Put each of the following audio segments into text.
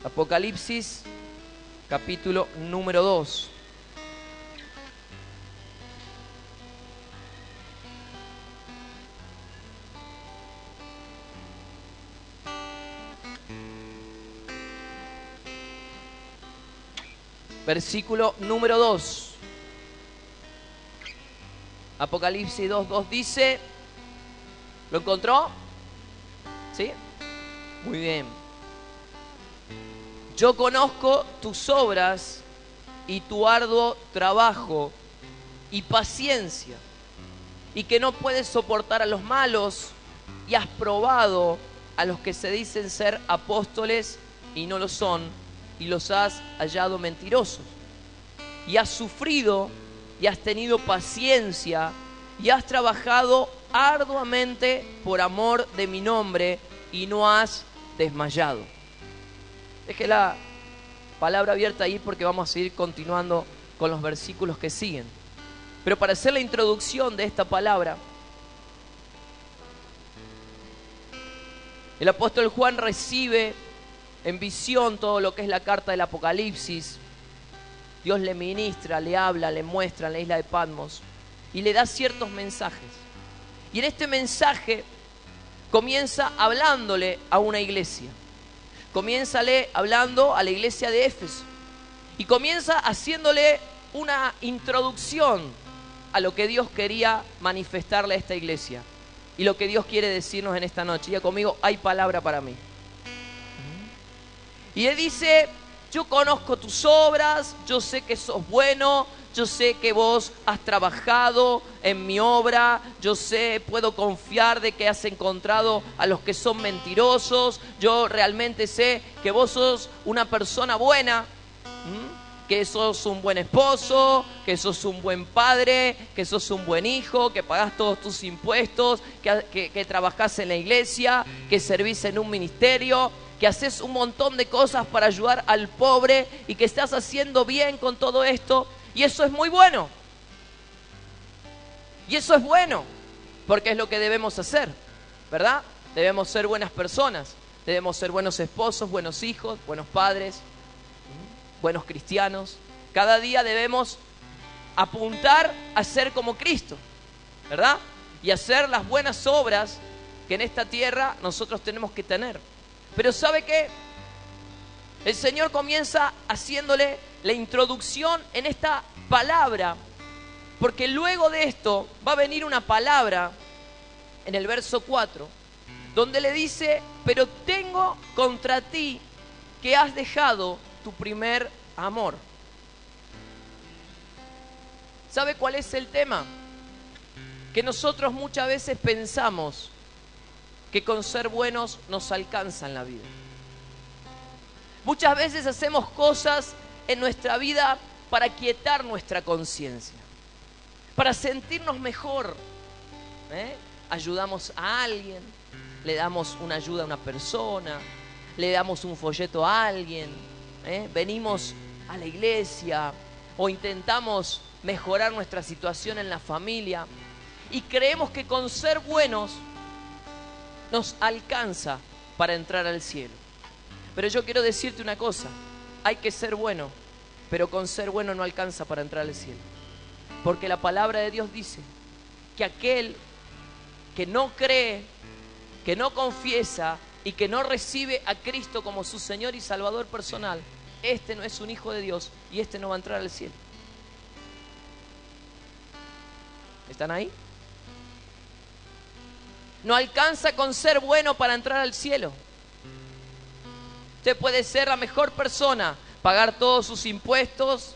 Apocalipsis, capítulo número 2. Versículo número 2. Apocalipsis 2:2 dice, ¿lo encontró? ¿Sí? Muy bien. Yo conozco tus obras y tu arduo trabajo y paciencia, y que no puedes soportar a los malos, y has probado a los que se dicen ser apóstoles y no lo son, y los has hallado mentirosos. Y has sufrido y has tenido paciencia y has trabajado arduamente por amor de mi nombre y no has desmayado. Deje la palabra abierta ahí porque vamos a seguir continuando con los versículos que siguen. Pero para hacer la introducción de esta palabra, el apóstol Juan recibe en visión todo lo que es la carta del Apocalipsis. Dios le ministra, le habla, le muestra en la isla de Patmos y le da ciertos mensajes. Y en este mensaje comienza hablándole a una iglesia. Comienza hablando a la iglesia de Éfeso. Y comienza haciéndole una introducción a lo que Dios quería manifestarle a esta iglesia. Y lo que Dios quiere decirnos en esta noche. Ya conmigo, hay palabra para mí. Y él dice, yo conozco tus obras, yo sé que sos bueno, yo sé que vos has trabajado en mi obra, yo sé, puedo confiar de que has encontrado a los que son mentirosos, yo realmente sé que vos sos una persona buena, que sos un buen esposo, que sos un buen padre, que sos un buen hijo, que pagás todos tus impuestos, que trabajás en la iglesia, que servís en un ministerio, que haces un montón de cosas para ayudar al pobre y que estás haciendo bien con todo esto. Y eso es muy bueno. Y eso es bueno, porque es lo que debemos hacer, ¿verdad? Debemos ser buenas personas, debemos ser buenos esposos, buenos hijos, buenos padres, buenos cristianos. Cada día debemos apuntar a ser como Cristo, ¿verdad? Y hacer las buenas obras que en esta tierra nosotros tenemos que tener. Pero ¿sabe qué? El Señor comienza haciéndole la introducción en esta palabra, porque luego de esto va a venir una palabra en el verso 4, donde le dice, pero tengo contra ti que has dejado tu primer amor. ¿Sabe cuál es el tema? Que nosotros muchas veces pensamos que con ser buenos nos alcanza en la vida. Muchas veces hacemos cosas en nuestra vida para quietar nuestra conciencia, para sentirnos mejor. Ayudamos a alguien, le damos una ayuda a una persona, le damos un folleto a alguien, venimos a la iglesia o intentamos mejorar nuestra situación en la familia y creemos que con ser buenos nos alcanza para entrar al cielo. Pero yo quiero decirte una cosa, hay que ser bueno, pero con ser bueno no alcanza para entrar al cielo. Porque la palabra de Dios dice que aquel que no cree, que no confiesa y que no recibe a Cristo como su Señor y Salvador personal, este no es un hijo de Dios y este no va a entrar al cielo. ¿Están ahí? No alcanza con ser bueno para entrar al cielo. Usted puede ser la mejor persona, pagar todos sus impuestos,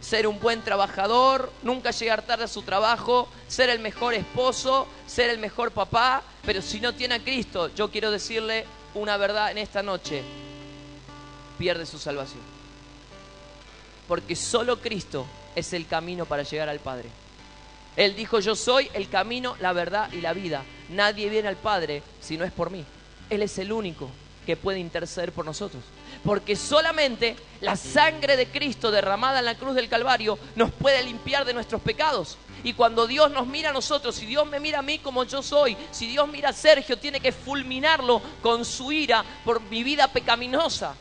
ser un buen trabajador, nunca llegar tarde a su trabajo, ser el mejor esposo, ser el mejor papá, pero si no tiene a Cristo, yo quiero decirle una verdad en esta noche, pierde su salvación. Porque solo Cristo es el camino para llegar al Padre. Él dijo, yo soy el camino, la verdad y la vida. Nadie viene al Padre si no es por mí. Él es el único que puede interceder por nosotros. Porque solamente la sangre de Cristo derramada en la cruz del Calvario nos puede limpiar de nuestros pecados. Y cuando Dios nos mira a nosotros, si Dios me mira a mí como yo soy, si Dios mira a Sergio, tiene que fulminarlo con su ira por mi vida pecaminosa.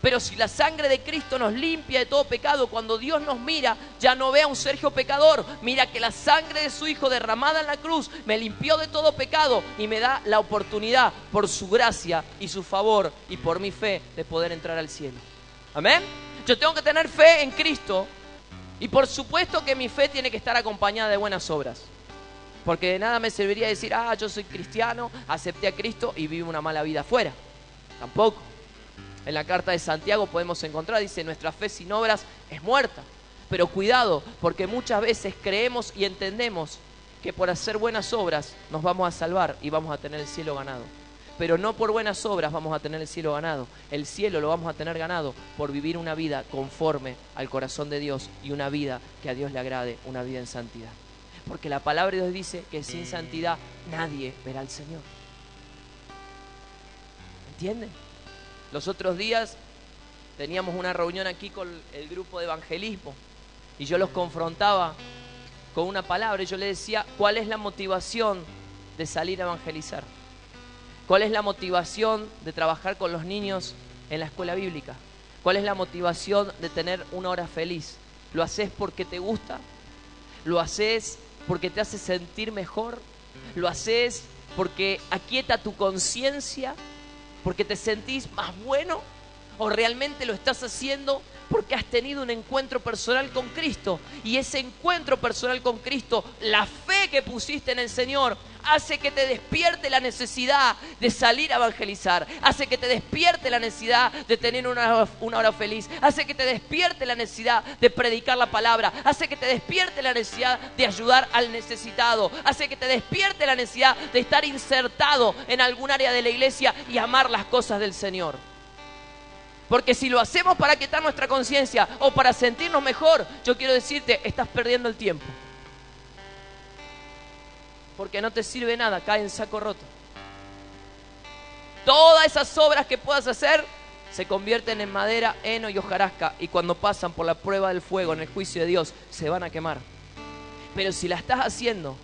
Pero si la sangre de Cristo nos limpia de todo pecado, cuando Dios nos mira, ya no ve a un Sergio pecador. Mira que la sangre de su Hijo derramada en la cruz me limpió de todo pecado y me da la oportunidad, por su gracia y su favor y por mi fe, de poder entrar al cielo. ¿Amén? Yo tengo que tener fe en Cristo y por supuesto que mi fe tiene que estar acompañada de buenas obras. Porque de nada me serviría decir, yo soy cristiano, acepté a Cristo y vivo una mala vida afuera. Tampoco. En la carta de Santiago podemos encontrar, dice, nuestra fe sin obras es muerta. Pero cuidado, porque muchas veces creemos y entendemos que por hacer buenas obras nos vamos a salvar y vamos a tener el cielo ganado. Pero no por buenas obras vamos a tener el cielo ganado. El cielo lo vamos a tener ganado por vivir una vida conforme al corazón de Dios y una vida que a Dios le agrade, una vida en santidad. Porque la palabra de Dios dice que sin santidad nadie verá al Señor. ¿Entienden? Los otros días teníamos una reunión aquí con el grupo de evangelismo y yo los confrontaba con una palabra y yo les decía, ¿cuál es la motivación de salir a evangelizar? ¿Cuál es la motivación de trabajar con los niños en la escuela bíblica? ¿Cuál es la motivación de tener una hora feliz? ¿Lo haces porque te gusta? ¿Lo haces porque te hace sentir mejor? ¿Lo haces porque aquieta tu conciencia? ¿Porque te sentís más bueno? ¿O realmente lo estás haciendo porque has tenido un encuentro personal con Cristo? Y ese encuentro personal con Cristo, la fe que pusiste en el Señor, hace que te despierte la necesidad de salir a evangelizar. Hace que te despierte la necesidad de tener una hora feliz. Hace que te despierte la necesidad de predicar la palabra. Hace que te despierte la necesidad de ayudar al necesitado. Hace que te despierte la necesidad de estar insertado en algún área de la iglesia y amar las cosas del Señor. Porque si lo hacemos para quitar nuestra conciencia o para sentirnos mejor, yo quiero decirte, estás perdiendo el tiempo. Porque no te sirve nada, cae en saco roto. Todas esas obras que puedas hacer se convierten en madera, heno y hojarasca, y cuando pasan por la prueba del fuego en el juicio de Dios, se van a quemar. Pero si la estás haciendo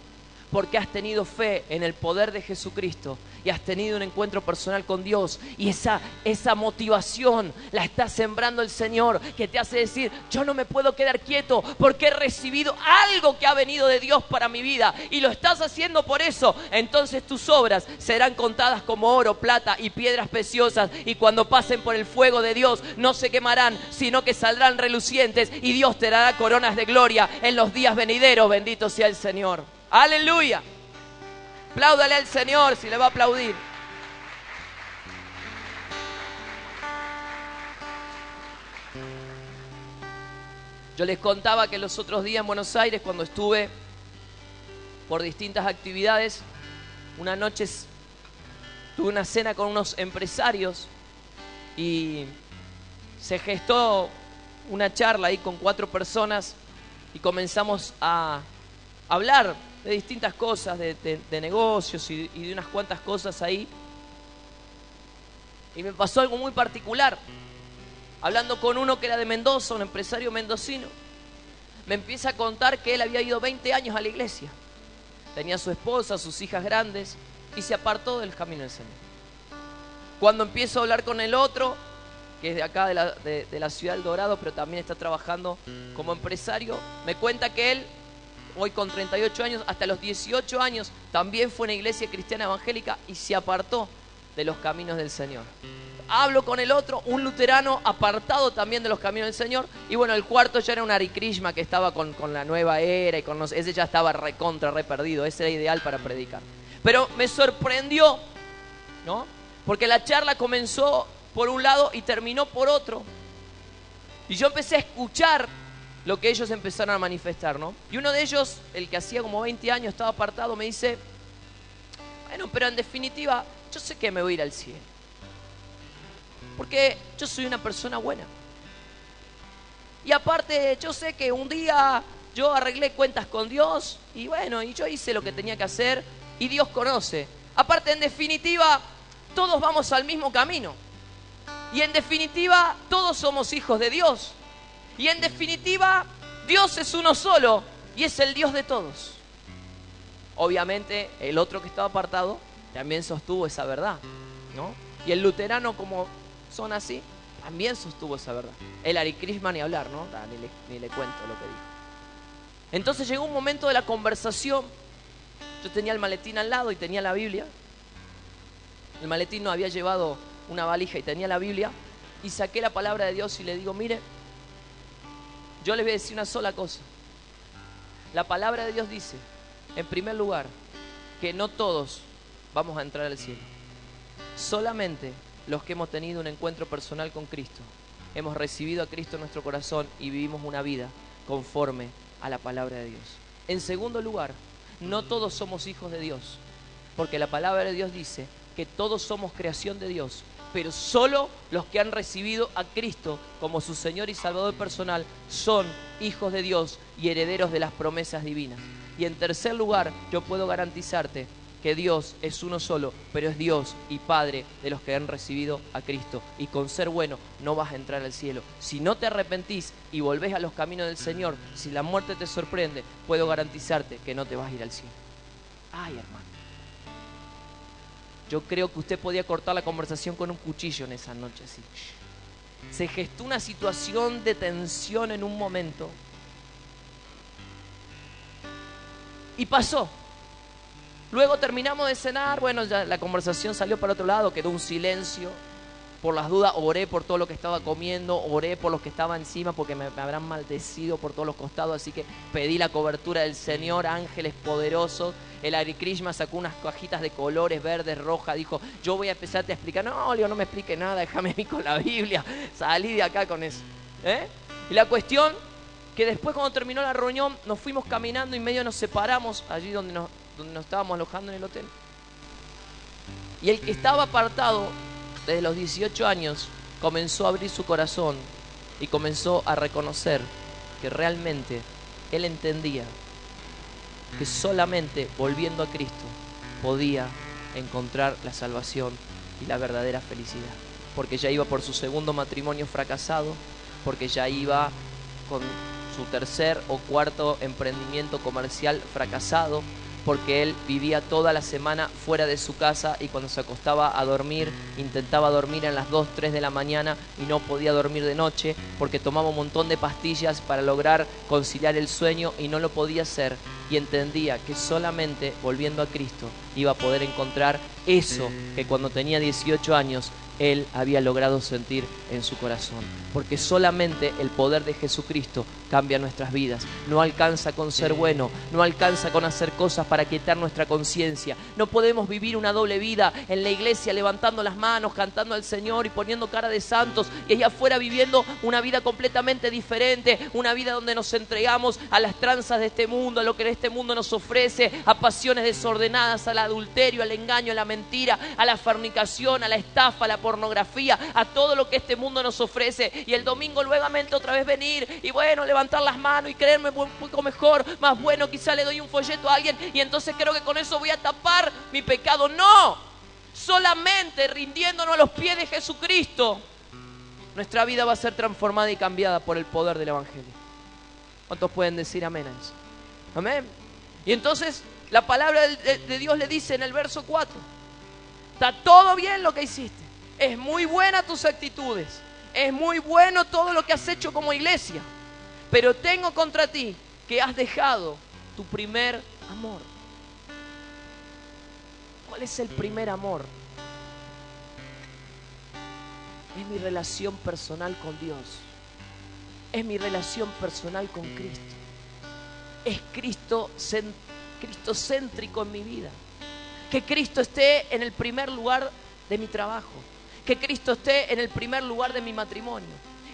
porque has tenido fe en el poder de Jesucristo y has tenido un encuentro personal con Dios, y esa motivación la está sembrando el Señor, que te hace decir, yo no me puedo quedar quieto porque he recibido algo que ha venido de Dios para mi vida, y lo estás haciendo por eso. Entonces tus obras serán contadas como oro, plata y piedras preciosas, y cuando pasen por el fuego de Dios no se quemarán, sino que saldrán relucientes, y Dios te dará coronas de gloria en los días venideros. Bendito sea el Señor. ¡Aleluya! Apláudale al Señor si le va a aplaudir. Yo les contaba que los otros días en Buenos Aires, cuando estuve por distintas actividades, una noche tuve una cena con unos empresarios y se gestó una charla ahí con 4 personas y comenzamos a hablar de distintas cosas, de negocios y de unas cuantas cosas ahí. Y me pasó algo muy particular. Hablando con uno que era de Mendoza, un empresario mendocino, me empieza a contar que él había ido 20 años a la iglesia. Tenía a su esposa, sus hijas grandes, y se apartó del camino del Señor. Cuando empiezo a hablar con el otro, que es de acá de la ciudad del Dorado, pero también está trabajando como empresario, me cuenta que él, hoy con 38 años, hasta los 18 años, también fue a una iglesia cristiana evangélica y se apartó de los caminos del Señor. Hablo con el otro, un luterano apartado también de los caminos del Señor. Y bueno, el cuarto ya era un Hare Krishna que estaba con la nueva era y ese ya estaba re perdido. Ese era ideal para predicar. Pero me sorprendió, ¿no? Porque la charla comenzó por un lado y terminó por otro. Y yo empecé a escuchar lo que ellos empezaron a manifestar, ¿no? Y uno de ellos, el que hacía como 20 años estaba apartado, me dice, bueno, pero en definitiva, yo sé que me voy a ir al cielo. Porque yo soy una persona buena. Y aparte, yo sé que un día yo arreglé cuentas con Dios y bueno, y yo hice lo que tenía que hacer y Dios conoce. Aparte, en definitiva, todos vamos al mismo camino. Y en definitiva, todos somos hijos de Dios. Y en definitiva, Dios es uno solo y es el Dios de todos. Obviamente, el otro que estaba apartado también sostuvo esa verdad, ¿no? Y el luterano, como son así, también sostuvo esa verdad. El Hare Krishna ni hablar, ¿no? Ni le cuento lo que dijo. Entonces llegó un momento de la conversación. Yo tenía el maletín al lado y tenía la Biblia. El maletín no había llevado una valija y tenía la Biblia. Y saqué la palabra de Dios y le digo, mire, yo les voy a decir una sola cosa. La palabra de Dios dice, en primer lugar, que no todos vamos a entrar al cielo. Solamente los que hemos tenido un encuentro personal con Cristo, hemos recibido a Cristo en nuestro corazón y vivimos una vida conforme a la palabra de Dios. En segundo lugar, no todos somos hijos de Dios, porque la palabra de Dios dice que todos somos creación de Dios, pero solo los que han recibido a Cristo como su Señor y Salvador personal son hijos de Dios y herederos de las promesas divinas. Y en tercer lugar, yo puedo garantizarte que Dios es uno solo, pero es Dios y Padre de los que han recibido a Cristo. Y con ser bueno no vas a entrar al cielo. Si no te arrepentís y volvés a los caminos del Señor, si la muerte te sorprende, puedo garantizarte que no te vas a ir al cielo. Ay, hermano. Yo creo que usted podía cortar la conversación con un cuchillo en esa noche así. Se gestó una situación de tensión en un momento. Y pasó. Luego terminamos de cenar, bueno, ya la conversación salió para otro lado, quedó un silencio. Por las dudas oré por todo lo que estaba comiendo, oré por los que estaban encima porque me habrán maldecido por todos los costados, así que pedí la cobertura del Señor, ángeles poderosos. El Hare Krishna sacó unas cajitas de colores, verdes, rojas, dijo, yo voy a empezarte a explicar. No, Leo, no me explique nada, déjame a mí con la Biblia, salí de acá con eso. Y la cuestión, que después cuando terminó la reunión, nos fuimos caminando y medio nos separamos allí donde nos estábamos alojando en el hotel. Y el que estaba apartado desde los 18 años comenzó a abrir su corazón y comenzó a reconocer que realmente él entendía que solamente volviendo a Cristo podía encontrar la salvación y la verdadera felicidad, porque ya iba por su segundo matrimonio fracasado, porque ya iba con su tercer o cuarto emprendimiento comercial fracasado, porque él vivía toda la semana fuera de su casa y cuando se acostaba a dormir, intentaba dormir a las 2, 3 de la mañana y no podía dormir de noche porque tomaba un montón de pastillas para lograr conciliar el sueño y no lo podía hacer, y entendía que solamente volviendo a Cristo iba a poder encontrar eso que cuando tenía 18 años él había logrado sentir en su corazón. Porque solamente el poder de Jesucristo cambia nuestras vidas. No alcanza con ser bueno, no alcanza con hacer cosas para quietar nuestra conciencia. No podemos vivir una doble vida en la iglesia levantando las manos, cantando al Señor y poniendo cara de santos, y allá afuera viviendo una vida completamente diferente, una vida donde nos entregamos a las tranzas de este mundo, a lo que este mundo nos ofrece, a pasiones desordenadas, al adulterio, al engaño, a la mentira, a la fornicación, a la estafa, a la pornografía, a todo lo que este mundo nos ofrece, y el domingo nuevamente otra vez venir y bueno, levantar las manos y creerme un poco mejor, más bueno, quizá le doy un folleto a alguien y entonces creo que con eso voy a tapar mi pecado. No, solamente rindiéndonos a los pies de Jesucristo nuestra vida va a ser transformada y cambiada por el poder del Evangelio. ¿Cuántos pueden decir amén a eso? Amén. Y entonces la palabra de Dios le dice en el verso 4, está todo bien lo que hiciste, es muy buena tus actitudes, es muy bueno todo lo que has hecho como iglesia, pero tengo contra ti que has dejado tu primer amor. ¿Cuál es el primer amor? Es mi relación personal con Dios, es mi relación personal con Cristo, es cristocéntrico en mi vida. Que Cristo esté en el primer lugar de mi trabajo, que Cristo esté en el primer lugar de mi matrimonio,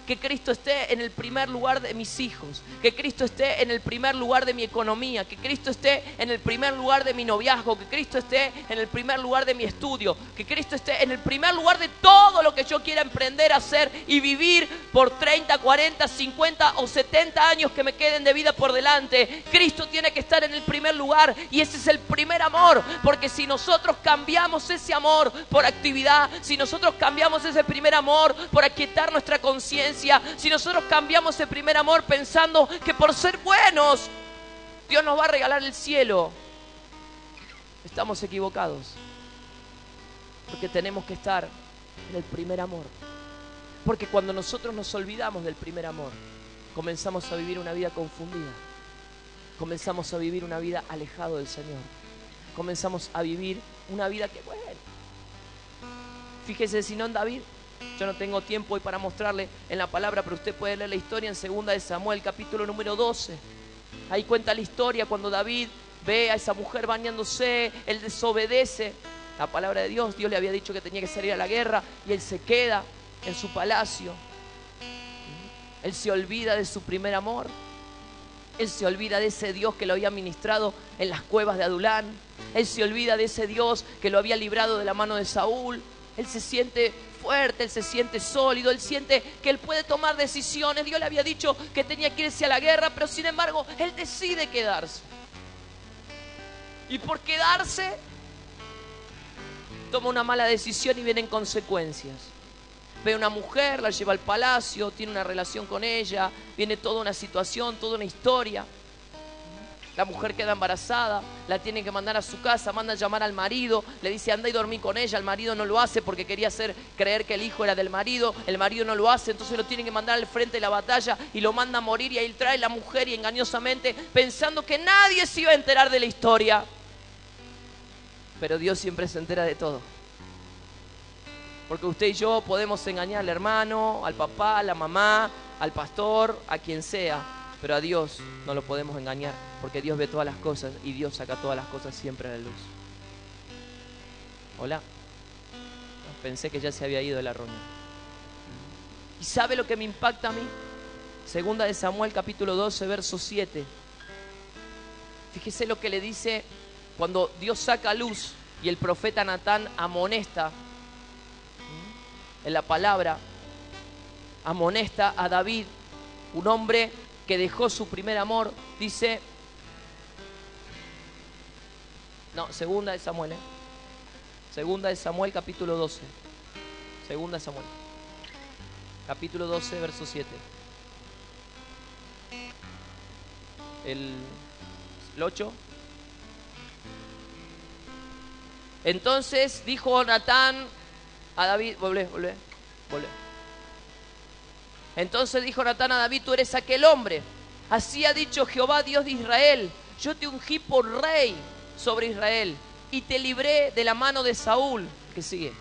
que Cristo esté en el primer lugar de mis hijos, que Cristo esté en el primer lugar de mi economía, que Cristo esté en el primer lugar de mi noviazgo, que Cristo esté en el primer lugar de mi estudio, que Cristo esté en el primer lugar de todo lo que yo quiera emprender, hacer y vivir por 30, 40, 50 o 70 años que me queden de vida por delante. Cristo tiene que estar en el primer lugar, y ese es el primer amor, porque si nosotros cambiamos ese amor por actividad, si nosotros cambiamos ese primer amor por aquietar nuestra conciencia, si nosotros cambiamos ese primer amor pensando que por ser buenos Dios nos va a regalar el cielo, estamos equivocados, porque tenemos que estar en el primer amor. Porque cuando nosotros nos olvidamos del primer amor, comenzamos a vivir una vida confundida. Comenzamos a vivir una vida alejado del Señor. Comenzamos a vivir una vida que, bueno, fíjese si no en David. Yo no tengo tiempo hoy para mostrarle en la palabra, pero usted puede leer la historia en 2 de Samuel, capítulo número 12. Ahí cuenta la historia cuando David ve a esa mujer bañándose, él desobedece la palabra de Dios. Dios le había dicho que tenía que salir a la guerra y él se queda en su palacio. Él se olvida de su primer amor. Él se olvida de ese Dios que lo había ministrado en las cuevas de Adulán. Él se olvida de ese Dios que lo había librado de la mano de Saúl. Él se siente fuerte, él se siente sólido, él siente que él puede tomar decisiones. Dios le había dicho que tenía que irse a la guerra, pero sin embargo, él decide quedarse. Y por quedarse, toma una mala decisión y vienen consecuencias. Ve a una mujer, la lleva al palacio, tiene una relación con ella, viene toda una situación, toda una historia. La mujer queda embarazada, la tienen que mandar a su casa, manda a llamar al marido, le dice anda y dormí con ella. El marido no lo hace porque quería hacer creer que el hijo era del marido. El marido no lo hace, entonces lo tienen que mandar al frente de la batalla y lo manda a morir. Y ahí trae la mujer y engañosamente, pensando que nadie se iba a enterar de la historia. Pero Dios siempre se entera de todo. Porque usted y yo podemos engañar al hermano, al papá, a la mamá, al pastor, a quien sea. Pero a Dios no lo podemos engañar, porque Dios ve todas las cosas y Dios saca todas las cosas siempre a la luz. Hola. Pensé que ya se había ido de la reunión. ¿Y sabe lo que me impacta a mí? 2 de Samuel, capítulo 12, verso 7. Fíjese lo que le dice cuando Dios saca a luz y el profeta Natán amonesta en la palabra, amonesta a David, un hombre que dejó su primer amor. Dice, no, 2 de Samuel, 2 de Samuel, capítulo 12. 2 de Samuel, capítulo 12, verso 7. El 8. Entonces dijo Natán a David, volvé. Entonces dijo Natán a David, tú eres aquel hombre. Así ha dicho Jehová, Dios de Israel. Yo te ungí por rey sobre Israel y te libré de la mano de Saúl, que sigue.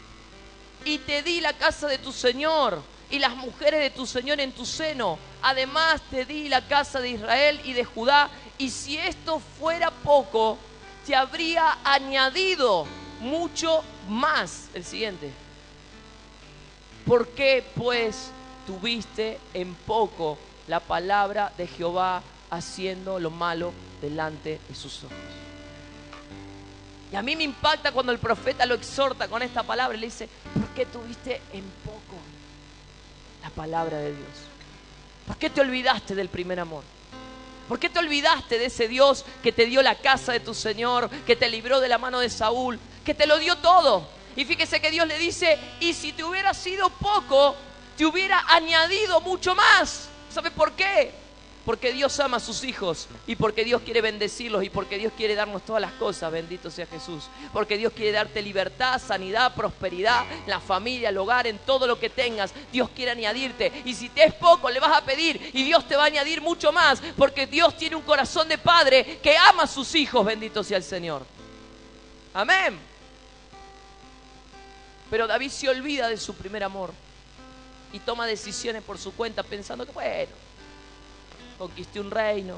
Y te di la casa de tu señor y las mujeres de tu señor en tu seno. Además te di la casa de Israel y de Judá. Y si esto fuera poco, te habría añadido mucho más. El siguiente. ¿Por qué pues tuviste en poco la palabra de Jehová, haciendo lo malo delante de sus ojos? Y a mí me impacta cuando el profeta lo exhorta con esta palabra y le dice, ¿por qué tuviste en poco la palabra de Dios? ¿Por qué te olvidaste del primer amor? ¿Por qué te olvidaste de ese Dios que te dio la casa de tu Señor, que te libró de la mano de Saúl, que te lo dio todo? Y fíjese que Dios le dice, y si te hubiera sido poco, te hubiera añadido mucho más. ¿Sabe por qué? Porque Dios ama a sus hijos y porque Dios quiere bendecirlos y porque Dios quiere darnos todas las cosas. Bendito sea Jesús. Porque Dios quiere darte libertad, sanidad, prosperidad, en la familia, el hogar, en todo lo que tengas. Dios quiere añadirte. Y si te es poco, le vas a pedir y Dios te va a añadir mucho más. Porque Dios tiene un corazón de padre que ama a sus hijos. Bendito sea el Señor. Amén. Pero David se olvida de su primer amor y toma decisiones por su cuenta pensando que, bueno, conquisté un reino,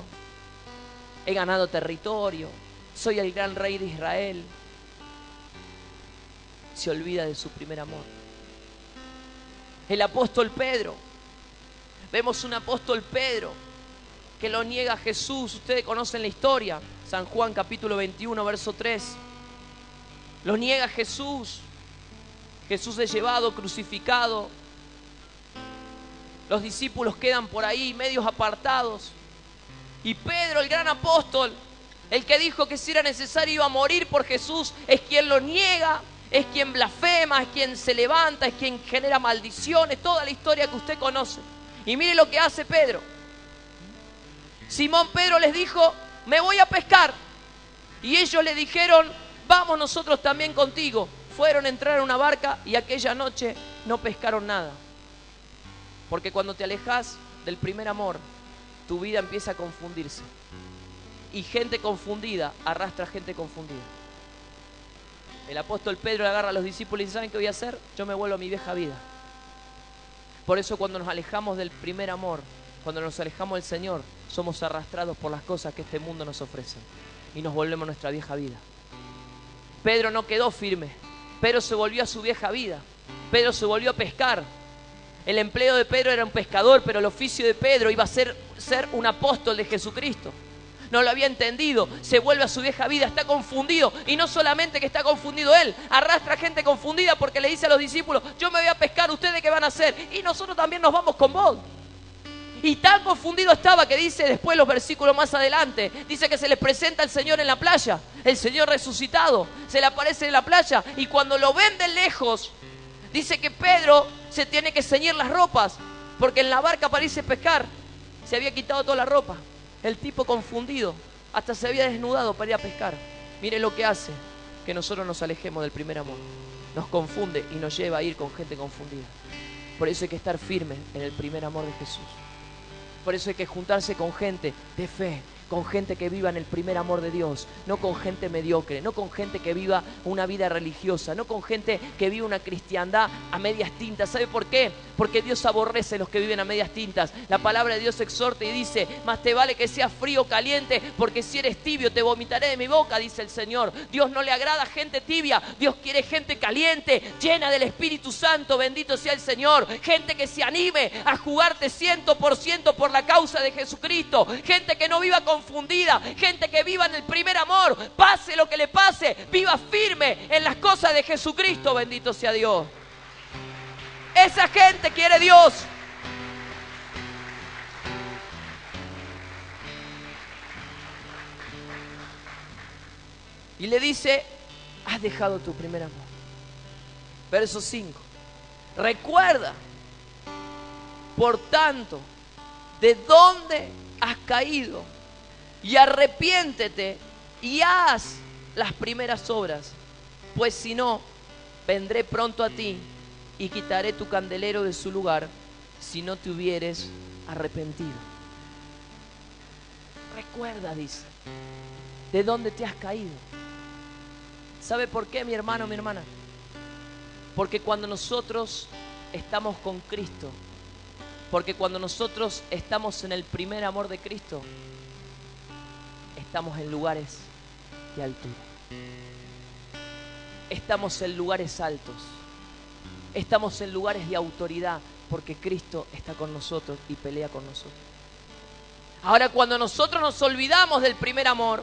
he ganado territorio, soy el gran rey de Israel. Se olvida de su primer amor. El apóstol Pedro, vemos un apóstol Pedro que lo niega a Jesús. Ustedes conocen la historia, San Juan capítulo 21, verso 3. Lo niega a Jesús. Jesús es llevado, crucificado. Los discípulos quedan por ahí, medios apartados. Y Pedro, el gran apóstol, el que dijo que si era necesario iba a morir por Jesús, es quien lo niega, es quien blasfema, es quien se levanta, es quien genera maldiciones, toda la historia que usted conoce. Y mire lo que hace Pedro. Simón Pedro les dijo, me voy a pescar. Y ellos le dijeron, vamos nosotros también contigo. Fueron a entrar a una barca y aquella noche no pescaron nada. Porque cuando te alejas del primer amor, tu vida empieza a confundirse. Y gente confundida arrastra gente confundida. El apóstol Pedro le agarra a los discípulos y dice, ¿saben qué voy a hacer? Yo me vuelvo a mi vieja vida. Por eso cuando nos alejamos del primer amor, cuando nos alejamos del Señor, somos arrastrados por las cosas que este mundo nos ofrece. Y nos volvemos a nuestra vieja vida. Pedro no quedó firme. Pedro se volvió a su vieja vida. Pedro se volvió a pescar. El empleo de Pedro era un pescador, pero el oficio de Pedro iba a ser un apóstol de Jesucristo. No lo había entendido, se vuelve a su vieja vida, está confundido. Y no solamente que está confundido él, arrastra gente confundida porque le dice a los discípulos, yo me voy a pescar, ¿ustedes qué van a hacer? Y nosotros también nos vamos con vos. Y tan confundido estaba que dice después los versículos más adelante, dice que se les presenta el Señor en la playa, el Señor resucitado, se le aparece en la playa y cuando lo ven de lejos, dice que Pedro se tiene que ceñir las ropas porque en la barca para irse a pescar se había quitado toda la ropa. El tipo confundido, hasta se había desnudado para ir a pescar. Mire lo que hace, que nosotros nos alejemos del primer amor. Nos confunde y nos lleva a ir con gente confundida. Por eso hay que estar firme en el primer amor de Jesús. Por eso hay que juntarse con gente de fe, con gente que viva en el primer amor de Dios, no con gente mediocre, no con gente que viva una vida religiosa, no con gente que vive una cristiandad a medias tintas. ¿Sabe por qué? Porque Dios aborrece a los que viven a medias tintas. La palabra de Dios exhorta y dice, más te vale que seas frío o caliente, porque si eres tibio te vomitaré de mi boca, dice el Señor. Dios no le agrada a gente tibia, Dios quiere gente caliente, llena del Espíritu Santo, bendito sea el Señor. Gente que se anime a jugarte 100% por la causa de Jesucristo. Gente que no viva confundida, gente que viva en el primer amor, pase lo que le pase, viva firme en las cosas de Jesucristo, bendito sea Dios. Esa gente quiere Dios. Y le dice, has dejado tu primer amor. Verso 5. Recuerda, por tanto, de dónde has caído y arrepiéntete y haz las primeras obras, pues si no, vendré pronto a ti y quitaré tu candelero de su lugar si no te hubieres arrepentido. Recuerda, dice, de dónde te has caído. ¿Sabe por qué, mi hermano, mi hermana? Porque cuando nosotros estamos con Cristo, porque cuando nosotros estamos en el primer amor de Cristo, estamos en lugares de altura. Estamos en lugares altos. Estamos en lugares de autoridad porque Cristo está con nosotros y pelea con nosotros. Ahora, cuando nosotros nos olvidamos del primer amor,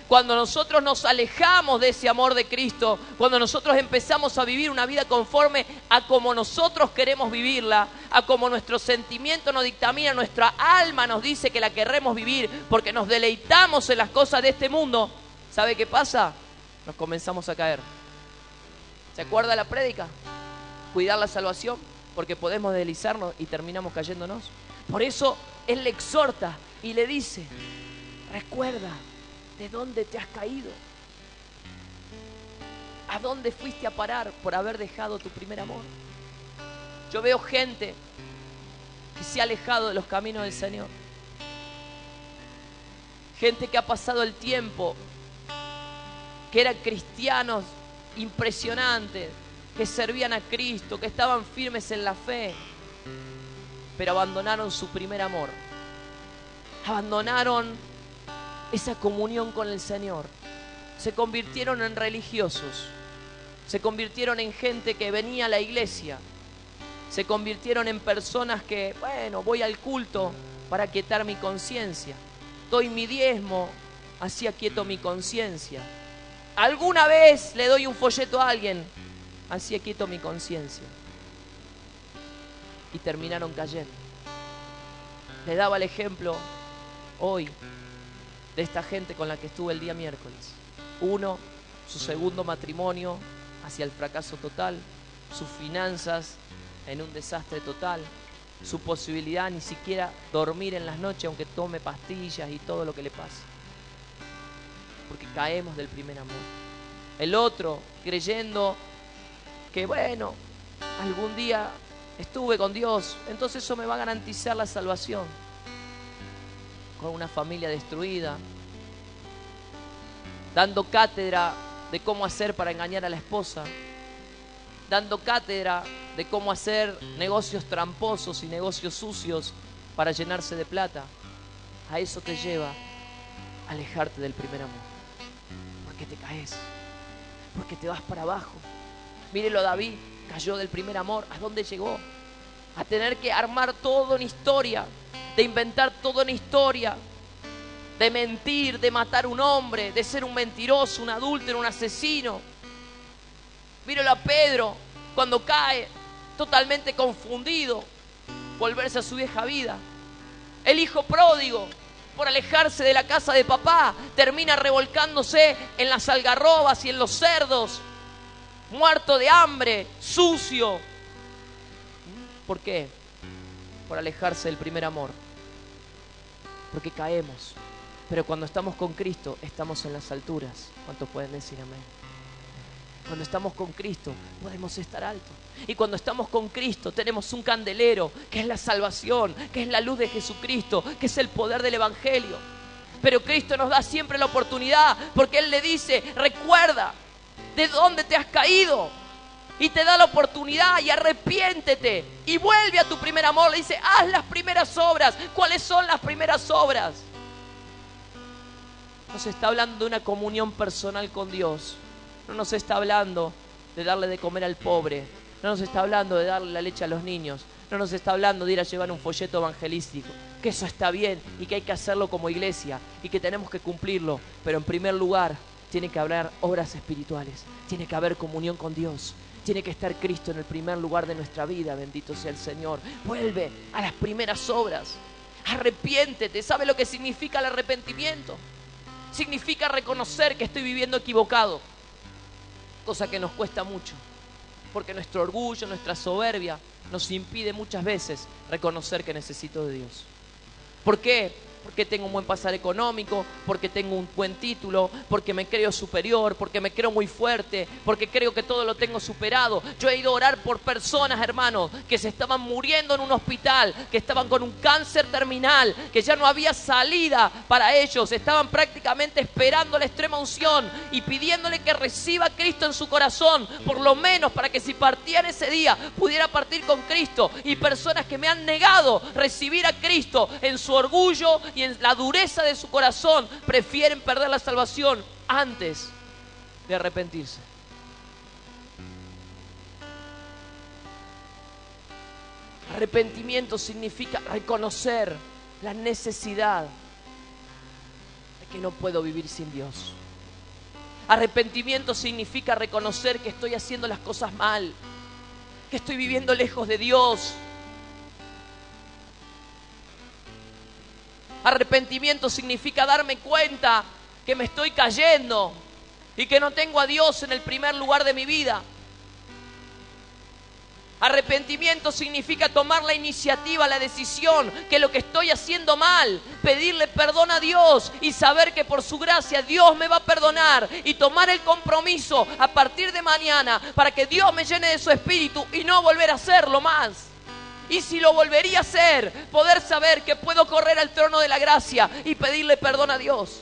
cuando nosotros nos alejamos de ese amor de Cristo, cuando nosotros empezamos a vivir una vida conforme a como nosotros queremos vivirla, a como nuestro sentimiento nos dictamina, nuestra alma nos dice que la queremos vivir porque nos deleitamos en las cosas de este mundo, ¿sabe qué pasa? Nos comenzamos a caer. ¿Se acuerda la prédica? Cuidar la salvación, porque podemos deslizarnos y terminamos cayéndonos. Por eso Él le exhorta y le dice, recuerda de dónde te has caído, a dónde fuiste a parar por haber dejado tu primer amor. Yo veo gente que se ha alejado de los caminos del Señor, gente que ha pasado el tiempo, que eran cristianos impresionantes, que servían a Cristo, que estaban firmes en la fe, pero abandonaron su primer amor, abandonaron esa comunión con el Señor, se convirtieron en religiosos, se convirtieron en gente que venía a la iglesia, se convirtieron en personas que, bueno, voy al culto para aquietar mi conciencia, doy mi diezmo, así aquieto mi conciencia. Alguna vez le doy un folleto a alguien, así aquieto mi conciencia. Y terminaron cayendo. Le daba el ejemplo hoy de esta gente con la que estuve el día miércoles. Uno, su segundo matrimonio hacia el fracaso total, sus finanzas en un desastre total, su posibilidad ni siquiera dormir en las noches aunque tome pastillas y todo lo que le pase. Porque caemos del primer amor. El otro creyendo que bueno, algún día estuve con Dios, entonces eso me va a garantizar la salvación. Con una familia destruida, dando cátedra de cómo hacer para engañar a la esposa, dando cátedra de cómo hacer negocios tramposos y negocios sucios para llenarse de plata. A eso te lleva a alejarte del primer amor, porque te caes, porque te vas para abajo. Mírelo a David, cayó del primer amor. ¿A dónde llegó? A tener que armar toda una historia, de inventar toda una historia, de mentir, de matar a un hombre, de ser un mentiroso, un adúltero, un asesino. Míralo a Pedro, cuando cae, totalmente confundido, volverse a su vieja vida. El hijo pródigo, por alejarse de la casa de papá, termina revolcándose en las algarrobas y en los cerdos, muerto de hambre, sucio. ¿Por qué? Por alejarse del primer amor. Porque caemos. Pero cuando estamos con Cristo, estamos en las alturas. ¿Cuántos pueden decir amén? Cuando estamos con Cristo, podemos estar altos. Y cuando estamos con Cristo, tenemos un candelero, que es la salvación, que es la luz de Jesucristo, que es el poder del Evangelio. Pero Cristo nos da siempre la oportunidad, porque Él le dice, recuerda de dónde te has caído. Y te da la oportunidad y arrepiéntete y vuelve a tu primer amor. Le dice, haz las primeras obras. ¿Cuáles son las primeras obras? Nos está hablando de una comunión personal con Dios. No nos está hablando de darle de comer al pobre. No nos está hablando de darle la leche a los niños. No nos está hablando de ir a llevar un folleto evangelístico. Que eso está bien y que hay que hacerlo como iglesia y que tenemos que cumplirlo. Pero en primer lugar, tiene que haber obras espirituales. Tiene que haber comunión con Dios. Tiene que estar Cristo en el primer lugar de nuestra vida. Bendito sea el Señor. Vuelve a las primeras obras. Arrepiéntete. ¿Sabe lo que significa el arrepentimiento? Significa reconocer que estoy viviendo equivocado. Cosa que nos cuesta mucho. Porque nuestro orgullo, nuestra soberbia nos impide muchas veces reconocer que necesito de Dios. ¿Por qué? Porque tengo un buen pasar económico, porque tengo un buen título, porque me creo superior, porque me creo muy fuerte, porque creo que todo lo tengo superado. Yo he ido a orar por personas, hermanos, que se estaban muriendo en un hospital, que estaban con un cáncer terminal, que ya no había salida para ellos, estaban prácticamente esperando la extrema unción y pidiéndole que reciba a Cristo en su corazón, por lo menos para que si partían ese día, pudiera partir con Cristo. Y personas que me han negado recibir a Cristo en su orgullo y en la dureza de su corazón, prefieren perder la salvación antes de arrepentirse. Arrepentimiento significa reconocer la necesidad de que no puedo vivir sin Dios. Arrepentimiento significa reconocer que estoy haciendo las cosas mal, que estoy viviendo lejos de Dios. Arrepentimiento significa darme cuenta que me estoy cayendo y que no tengo a Dios en el primer lugar de mi vida. Arrepentimiento significa tomar la iniciativa, la decisión, que lo que estoy haciendo mal, pedirle perdón a Dios y saber que por su gracia Dios me va a perdonar y tomar el compromiso a partir de mañana para que Dios me llene de su espíritu y no volver a hacerlo más. Y si lo volvería a hacer, poder saber que puedo correr al trono de la gracia y pedirle perdón a Dios.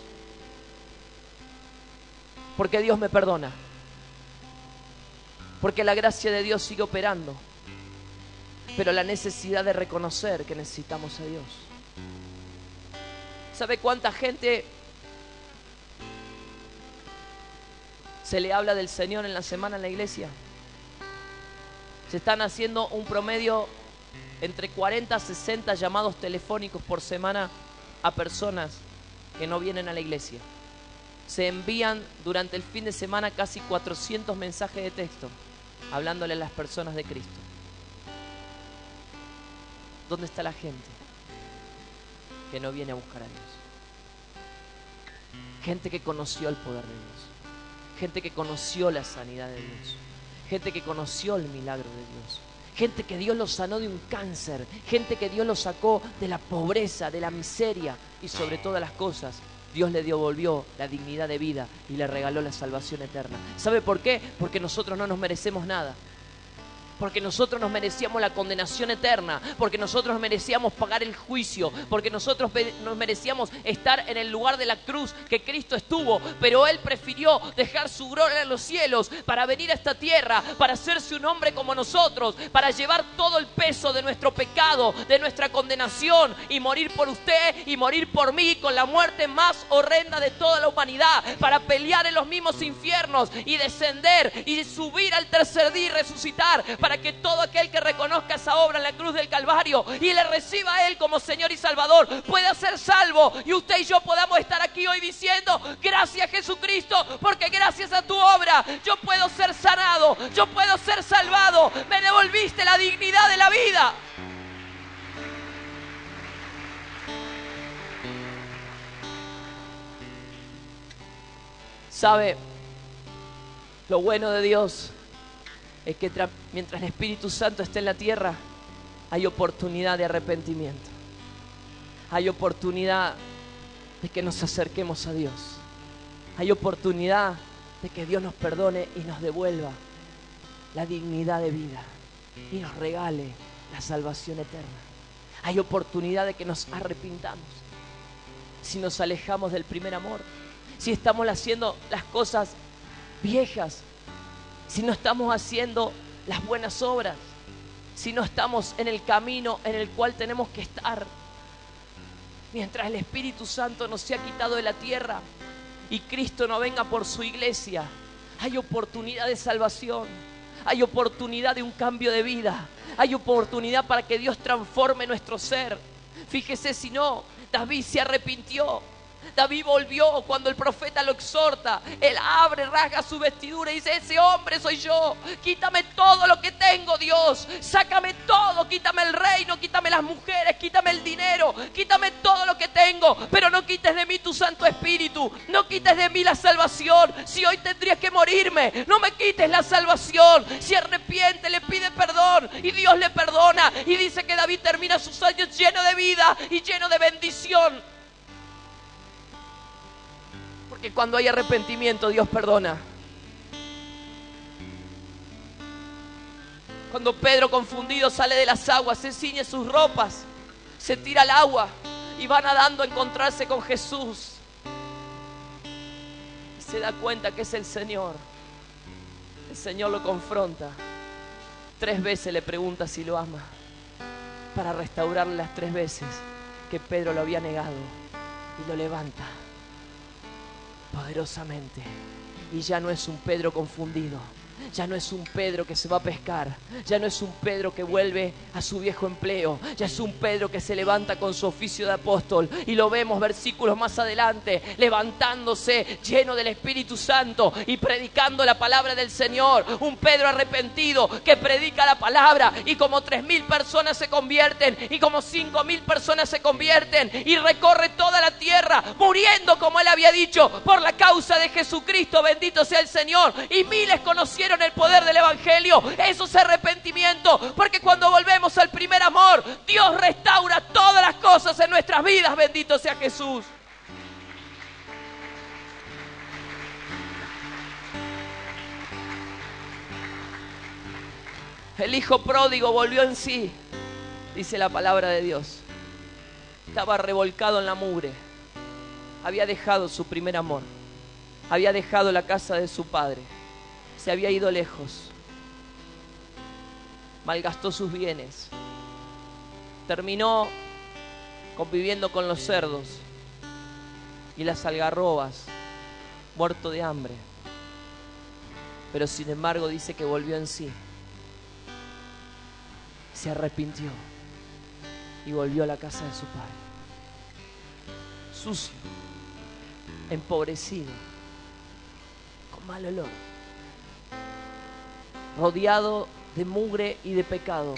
Porque Dios me perdona. Porque la gracia de Dios sigue operando. Pero la necesidad de reconocer que necesitamos a Dios. ¿Sabe cuánta gente se le habla del Señor en la semana en la iglesia? Se están haciendo un promedio entre 40 a 60 llamados telefónicos por semana a personas que no vienen a la iglesia. Se envían durante el fin de semana casi 400 mensajes de texto hablándole a las personas de Cristo. ¿Dónde está la gente que no viene a buscar a Dios? Gente que conoció el poder de Dios. Gente que conoció la sanidad de Dios. Gente que conoció el milagro de Dios. Gente que Dios los sanó de un cáncer. Gente que Dios los sacó de la pobreza, de la miseria. Y sobre todas las cosas, Dios le devolvió la dignidad de vida y le regaló la salvación eterna. ¿Sabe por qué? Porque nosotros no nos merecemos nada. Porque nosotros nos merecíamos la condenación eterna, porque nosotros merecíamos pagar el juicio, porque nosotros nos merecíamos estar en el lugar de la cruz que Cristo estuvo, pero Él prefirió dejar su gloria en los cielos para venir a esta tierra, para hacerse un hombre como nosotros, para llevar todo el peso de nuestro pecado, de nuestra condenación, y morir por usted y morir por mí con la muerte más horrenda de toda la humanidad, para pelear en los mismos infiernos y descender y subir al tercer día y resucitar, para que todo aquel que reconozca esa obra en la cruz del Calvario y le reciba a Él como Señor y Salvador pueda ser salvo, y usted y yo podamos estar aquí hoy diciendo: gracias Jesucristo, porque gracias a tu obra yo puedo ser sanado, yo puedo ser salvado, me devolviste la dignidad de la vida. ¿Sabe? Lo bueno de Dios es que mientras el Espíritu Santo esté en la tierra, hay oportunidad de arrepentimiento. Hay oportunidad de que nos acerquemos a Dios. Hay oportunidad de que Dios nos perdone y nos devuelva la dignidad de vida y nos regale la salvación eterna. Hay oportunidad de que nos arrepintamos si nos alejamos del primer amor, si estamos haciendo las cosas viejas, si no estamos haciendo las buenas obras, si no estamos en el camino en el cual tenemos que estar. Mientras el Espíritu Santo no se ha quitado de la tierra y Cristo no venga por su iglesia, hay oportunidad de salvación, hay oportunidad de un cambio de vida, hay oportunidad para que Dios transforme nuestro ser. Fíjese, si no, David se arrepintió. David volvió cuando el profeta lo exhorta. Él abre, rasga su vestidura y dice: ese hombre soy yo. Quítame todo lo que tengo, Dios. Sácame todo. Quítame el reino, quítame las mujeres, quítame el dinero, quítame todo lo que tengo. Pero no quites de mí tu Santo Espíritu. No quites de mí la salvación. Si hoy tendría que morirme, no me quites la salvación. Si arrepiente, le pide perdón y Dios le perdona. Y dice que David termina sus años lleno de vida y lleno de bendición. Porque cuando hay arrepentimiento, Dios perdona. Cuando Pedro, confundido, sale de las aguas, se ciñe sus ropas, se tira al agua y va nadando a encontrarse con Jesús, y se da cuenta que es el Señor. El Señor lo confronta. 3 veces le pregunta si lo ama, para restaurarle las 3 veces que Pedro lo había negado, y lo levanta poderosamente. Y ya no es un Pedro confundido, ya no es un Pedro que se va a pescar, ya no es un Pedro que vuelve a su viejo empleo, ya es un Pedro que se levanta con su oficio de apóstol, y lo vemos versículos más adelante, levantándose lleno del Espíritu Santo y predicando la palabra del Señor. Un Pedro arrepentido que predica la palabra, y como 3.000 personas se convierten, y como 5.000 personas se convierten, y recorre toda la tierra muriendo como Él había dicho por la causa de Jesucristo. Bendito sea el Señor. Y miles conocieron el poder del Evangelio. Eso es arrepentimiento, porque cuando volvemos al primer amor, Dios restaura todas las cosas en nuestras vidas. Bendito sea Jesús. El hijo pródigo volvió en sí, dice la palabra de Dios. Estaba revolcado en la mugre. Había dejado su primer amor. Había dejado la casa de su padre. Se había ido lejos. Malgastó sus bienes. Terminó conviviendo con los cerdos y las algarrobas, muerto de hambre. Pero sin embargo dice que volvió en sí. Se arrepintió y volvió a la casa de su padre. Sucio, empobrecido, con mal olor, rodeado de mugre y de pecado,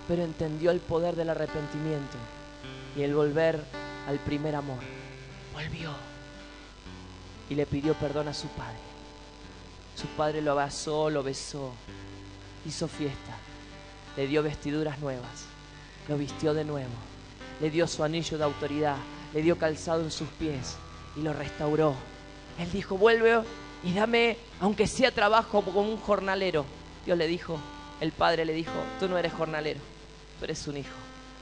pero entendió el poder del arrepentimiento y el volver al primer amor. Volvió y le pidió perdón a su padre. Su padre lo abrazó, lo besó, hizo fiesta, le dio vestiduras nuevas, lo vistió de nuevo, le dio su anillo de autoridad, le dio calzado en sus pies y lo restauró. Él dijo: vuelve y dame, aunque sea trabajo como un jornalero. Dios le dijo, el Padre le dijo, tú no eres jornalero, tú eres un hijo.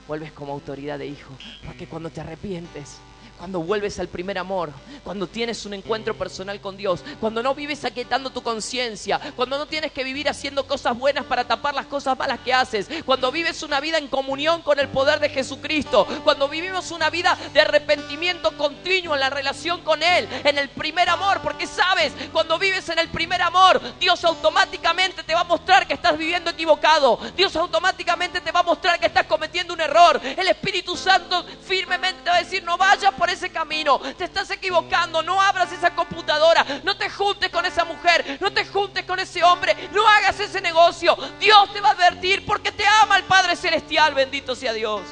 Vuelves como autoridad de hijo, porque cuando te arrepientes, cuando vuelves al primer amor, cuando tienes un encuentro personal con Dios, cuando no vives aquietando tu conciencia, cuando no tienes que vivir haciendo cosas buenas para tapar las cosas malas que haces, cuando vives una vida en comunión con el poder de Jesucristo, cuando vivimos una vida de arrepentimiento continuo en la relación con Él, en el primer amor, porque sabes, cuando vives en el primer amor, Dios automáticamente te va a mostrar que estás viviendo equivocado, Dios automáticamente te va a mostrar que estás cometiendo un error, el Espíritu Santo firmemente te va a decir, no vayas por ese camino, te estás equivocando, no abras esa computadora, no te juntes con esa mujer, no te juntes con ese hombre, no hagas ese negocio. Dios te va a advertir porque te ama el Padre Celestial, bendito sea Dios.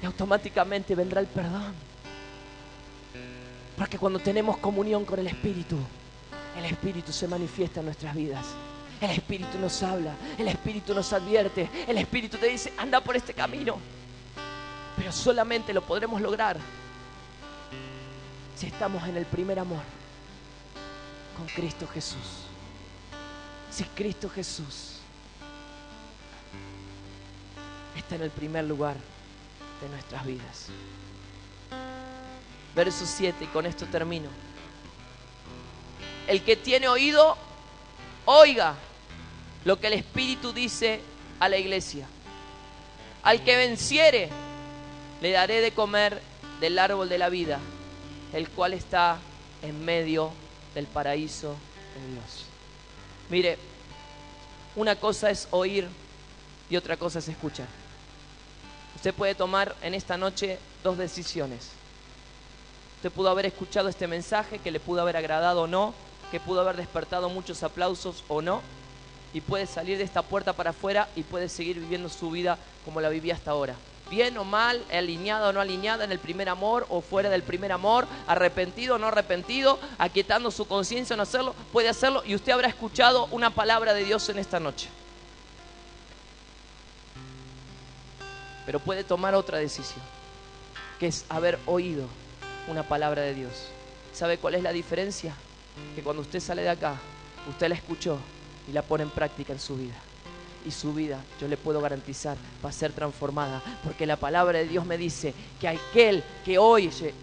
Y automáticamente vendrá el perdón, porque cuando tenemos comunión con el Espíritu se manifiesta en nuestras vidas. El Espíritu nos habla, el Espíritu nos advierte, el Espíritu te dice, anda por este camino. Pero solamente lo podremos lograr si estamos en el primer amor con Cristo Jesús. Si Cristo Jesús está en el primer lugar de nuestras vidas. Verso 7, y con esto termino. El que tiene oído, oiga lo que el Espíritu dice a la iglesia. Al que venciere, le daré de comer del árbol de la vida, el cual está en medio del paraíso de Dios. Mire, una cosa es oír y otra cosa es escuchar. Usted puede tomar en esta noche dos decisiones. Usted pudo haber escuchado este mensaje que le pudo haber agradado o no, que pudo haber despertado muchos aplausos o no, y puede salir de esta puerta para afuera y puede seguir viviendo su vida como la vivía hasta ahora. Bien o mal, alineada o no alineada en el primer amor o fuera del primer amor, arrepentido o no arrepentido, aquietando su conciencia o no hacerlo, puede hacerlo, y usted habrá escuchado una palabra de Dios en esta noche. Pero puede tomar otra decisión, que es haber oído una palabra de Dios. ¿Sabe cuál es la diferencia? Que cuando usted sale de acá, usted la escuchó y la pone en práctica en su vida. Y su vida, yo le puedo garantizar, va a ser transformada, porque la palabra de Dios me dice que aquel que oye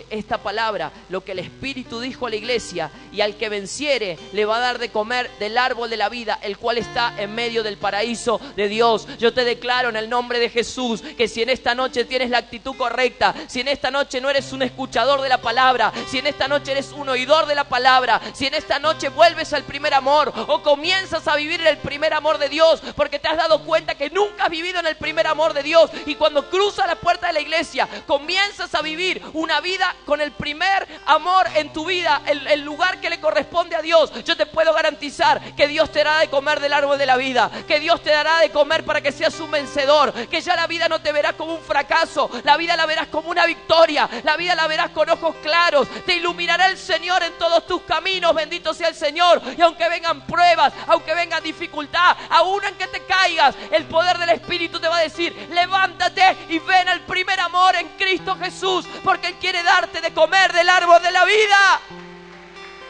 esta palabra, lo que el Espíritu dijo a la iglesia, y al que venciere le va a dar de comer del árbol de la vida, el cual está en medio del paraíso de Dios. Yo te declaro en el nombre de Jesús que si en esta noche tienes la actitud correcta, si en esta noche no eres un escuchador de la palabra, si en esta noche eres un oidor de la palabra, si en esta noche vuelves al primer amor o comienzas a vivir el primer amor de Dios, porque te has dado cuenta que nunca has vivido en el primer amor de Dios, y cuando cruzas la puerta de la iglesia comienzas a vivir una vida con el primer amor en tu vida, el lugar que le corresponde a Dios, yo te puedo garantizar que Dios te dará de comer del árbol de la vida, que Dios te dará de comer para que seas un vencedor, que ya la vida no te verá como un fracaso, la vida la verás como una victoria, la vida la verás con ojos claros, te iluminará el Señor en todos tus caminos, bendito sea el Señor. Y aunque vengan pruebas, aunque venga dificultad, aún en que te caigas, el poder del Espíritu te va a decir, levántate y ven al primer amor en Cristo Jesús, porque Él quiere darte de comer del árbol de la vida.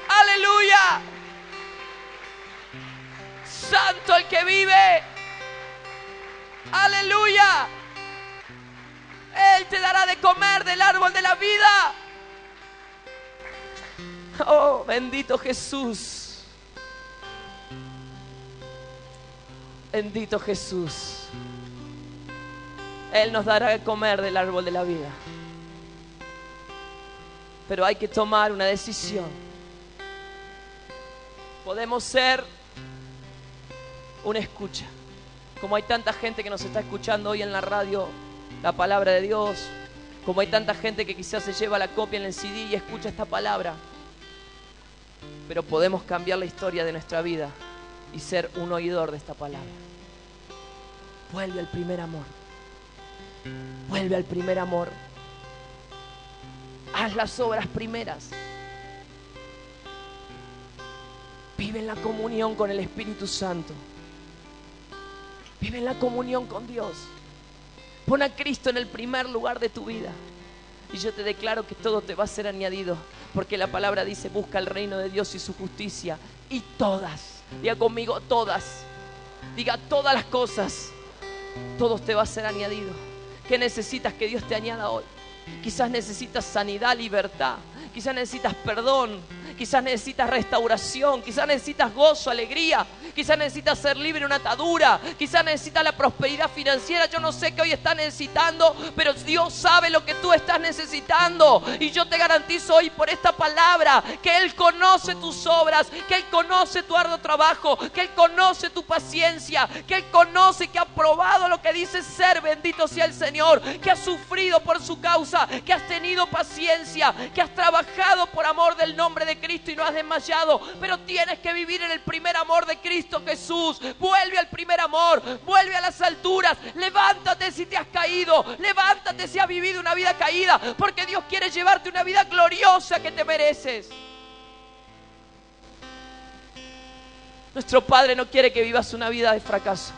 ¡Aleluya! Santo el que vive. ¡Aleluya! Él te dará de comer del árbol de la vida. Oh, bendito Jesús. Bendito Jesús. Él nos dará de comer del árbol de la vida. Pero hay que tomar una decisión. Podemos ser una escucha, como hay tanta gente que nos está escuchando hoy en la radio la palabra de Dios, como hay tanta gente que quizás se lleva la copia en el CD y escucha esta palabra. Pero podemos cambiar la historia de nuestra vida y ser un oidor de esta palabra. Vuelve al primer amor. Vuelve al primer amor. Haz las obras primeras. Vive en la comunión con el Espíritu Santo. Vive en la comunión con Dios. Pon a Cristo en el primer lugar de tu vida. Y yo te declaro que todo te va a ser añadido, porque la palabra dice: busca el reino de Dios y su justicia, y todas, diga conmigo, todas, diga todas las cosas, todo te va a ser añadido. ¿Qué necesitas que Dios te añada hoy? Quizás necesitas sanidad, libertad, quizás necesitas perdón, quizás necesitas restauración, quizás necesitas gozo, alegría, quizás necesitas ser libre de una atadura, quizás necesitas la prosperidad financiera. Yo no sé qué hoy estás necesitando, pero Dios sabe lo que tú estás necesitando. Y yo te garantizo hoy por esta palabra que Él conoce tus obras, que Él conoce tu arduo trabajo, que Él conoce tu paciencia, que Él conoce que ha probado lo que dice ser. Bendito sea el Señor, que has sufrido por su causa, que has tenido paciencia, que has trabajado por amor del nombre de Cristo y no has desmayado. Pero tienes que vivir en el primer amor de Cristo Jesús. Vuelve al primer amor, vuelve a las alturas. Levántate si te has caído, levántate si has vivido una vida caída, porque Dios quiere llevarte una vida gloriosa que te mereces. Nuestro Padre no quiere que vivas una vida de fracaso.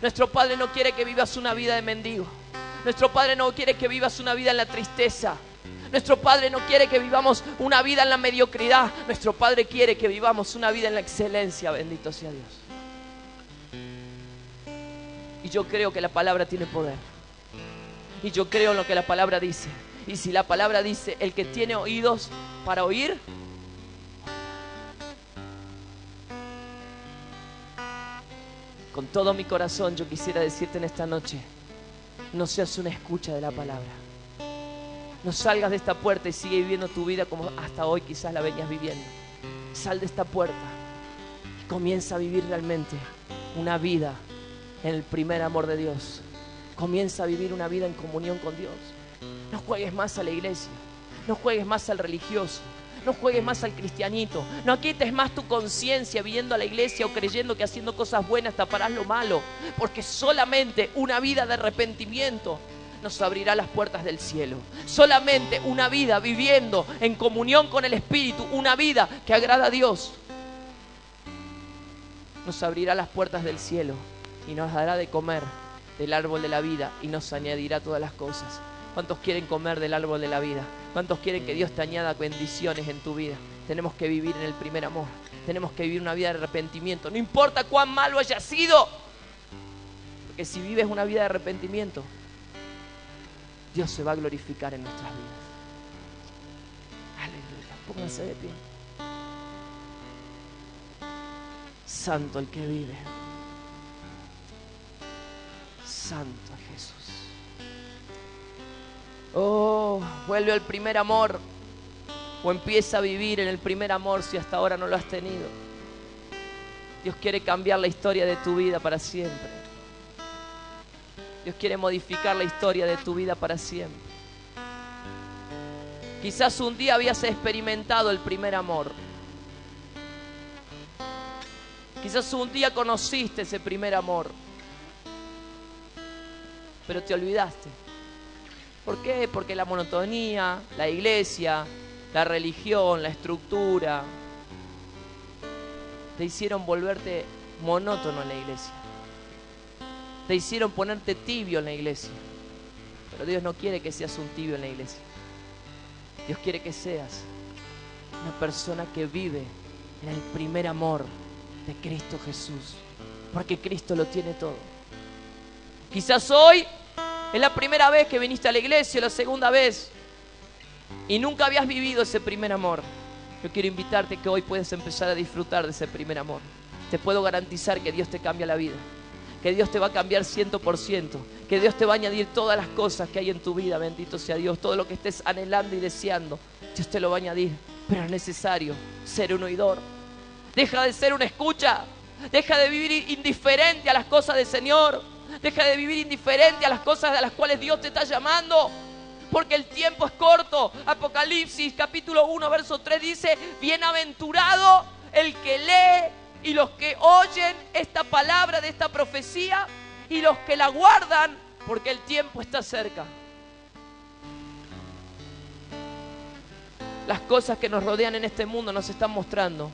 Nuestro Padre no quiere que vivas una vida de mendigo. Nuestro Padre no quiere que vivas una vida en la tristeza. Nuestro Padre no quiere que vivamos una vida en la mediocridad. Nuestro Padre quiere que vivamos una vida en la excelencia. Bendito sea Dios. Y yo creo que la palabra tiene poder. Y yo creo en lo que la palabra dice. Y si la palabra dice: el que tiene oídos para oír, con todo mi corazón yo quisiera decirte en esta noche: no seas una escucha de la palabra. No salgas de esta puerta y sigue viviendo tu vida como hasta hoy quizás la venías viviendo. Sal de esta puerta y comienza a vivir realmente una vida en el primer amor de Dios. Comienza a vivir una vida en comunión con Dios. No juegues más a la iglesia, no juegues más al religioso, no juegues más al cristianito. No quites más tu conciencia viniendo a la iglesia o creyendo que haciendo cosas buenas taparás lo malo, porque solamente una vida de arrepentimiento nos abrirá las puertas del cielo. Solamente una vida viviendo en comunión con el Espíritu, una vida que agrada a Dios, nos abrirá las puertas del cielo y nos dará de comer del árbol de la vida y nos añadirá todas las cosas. ¿Cuántos quieren comer del árbol de la vida? ¿Cuántos quieren que Dios te añada bendiciones en tu vida? Tenemos que vivir en el primer amor. Tenemos que vivir una vida de arrepentimiento. No importa cuán malo haya sido, porque si vives una vida de arrepentimiento, Dios se va a glorificar en nuestras vidas. Aleluya. Pónganse de pie. Santo el que vive. Santo Jesús. Oh, vuelve al primer amor, o empieza a vivir en el primer amor si hasta ahora no lo has tenido. Dios quiere cambiar la historia de tu vida para siempre. Dios quiere modificar la historia de tu vida para siempre. Quizás un día habías experimentado el primer amor. Quizás un día conociste ese primer amor, pero te olvidaste. ¿Por qué? Porque la monotonía, la iglesia, la religión, la estructura te hicieron volverte monótono en la iglesia. Te hicieron ponerte tibio en la iglesia. Pero Dios no quiere que seas un tibio en la iglesia. Dios quiere que seas una persona que vive en el primer amor de Cristo Jesús, porque Cristo lo tiene todo. Quizás hoy es la primera vez que viniste a la iglesia, la segunda vez, y nunca habías vivido ese primer amor. Yo quiero invitarte que hoy puedes empezar a disfrutar de ese primer amor. Te puedo garantizar que Dios te cambia la vida, que Dios te va a cambiar 100%, que Dios te va a añadir todas las cosas que hay en tu vida. Bendito sea Dios. Todo lo que estés anhelando y deseando, Dios te lo va a añadir. Pero es necesario ser un oidor. Deja de ser una escucha. Deja de vivir indiferente a las cosas del Señor. Deja de vivir indiferente a las cosas de las cuales Dios te está llamando, porque el tiempo es corto. Apocalipsis capítulo 1 verso 3 dice: bienaventurado el que lee y los que oyen esta palabra de esta profecía y los que la guardan, porque el tiempo está cerca. Las cosas que nos rodean en este mundo nos están mostrando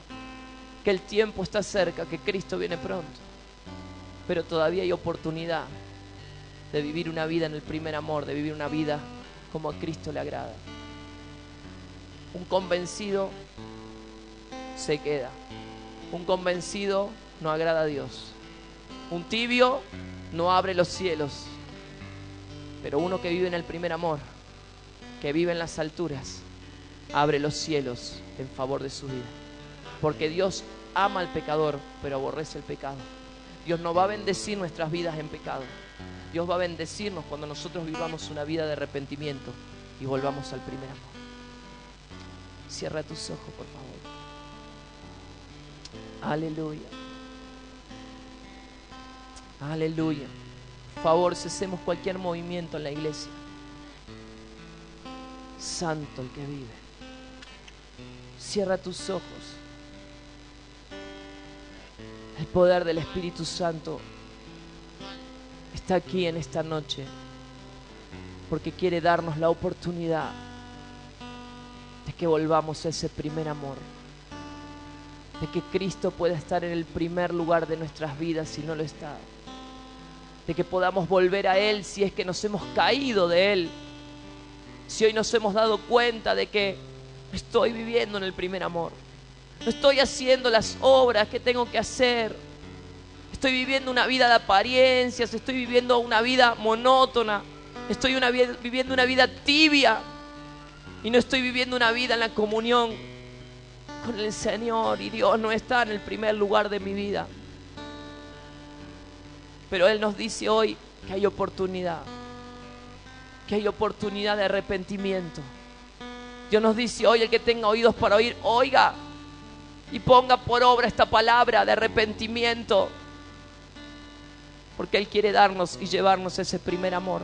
que el tiempo está cerca, que Cristo viene pronto. Pero todavía hay oportunidad de vivir una vida en el primer amor, de vivir una vida como a Cristo le agrada. Un convencido se queda. Un convencido no agrada a Dios. Un tibio no abre los cielos. Pero uno que vive en el primer amor, que vive en las alturas, abre los cielos en favor de su vida. Porque Dios ama al pecador, pero aborrece el pecado. Dios no va a bendecir nuestras vidas en pecado. Dios va a bendecirnos cuando nosotros vivamos una vida de arrepentimiento y volvamos al primer amor. Cierra tus ojos, por favor. Aleluya. Aleluya. Por favor, cesemos cualquier movimiento en la iglesia. Santo el que vive. Cierra tus ojos. El poder del Espíritu Santo está aquí en esta noche porque quiere darnos la oportunidad de que volvamos a ese primer amor, de que Cristo pueda estar en el primer lugar de nuestras vidas si no lo está, de que podamos volver a Él si es que nos hemos caído de Él, si hoy nos hemos dado cuenta de que no estoy viviendo en el primer amor, no estoy haciendo las obras que tengo que hacer, estoy viviendo una vida de apariencias, estoy viviendo una vida monótona, estoy viviendo una vida tibia y no estoy viviendo una vida en la comunión con el Señor, y Dios no está en el primer lugar de mi vida. Pero Él nos dice hoy que hay oportunidad de arrepentimiento. Dios nos dice hoy: el que tenga oídos para oír, oiga y ponga por obra esta palabra de arrepentimiento, porque Él quiere darnos y llevarnos ese primer amor.